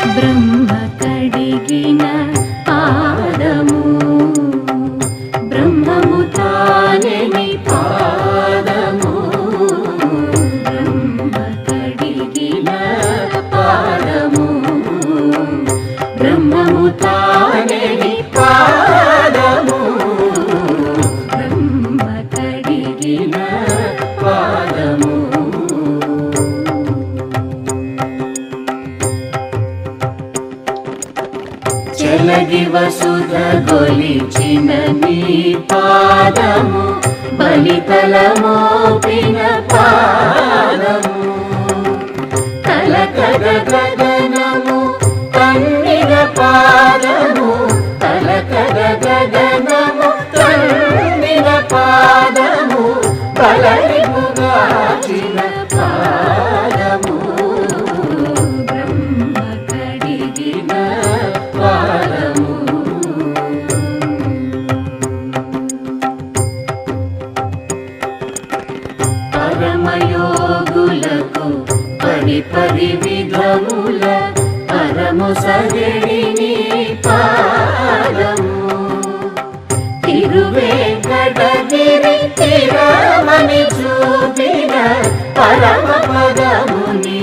బ్రహ్మ కడిగిన పాదము బ్రహ్మము తానే నీ పాదము బ్రహ్మ కడిగిన పాదము బ్రహ్మము తానే నీ పాదము బ్రహ్మ కడిగిన పాదము చెలగి వసుధ గొలిచిన నీ పాదము బలితలమోపిన పాదము కలకద గగనము కన్నిన పాదము కలకద గగనము కన్నిన పాదము కలరిపుగాచిన పాదము బ్రహ్మ కడిగిన పాదము పరమయోగులకు పరి విధముల పరము సగడి నీ పాదము తిరువేంకటగిరి తిరమని చూపిన పరమ పదము నీ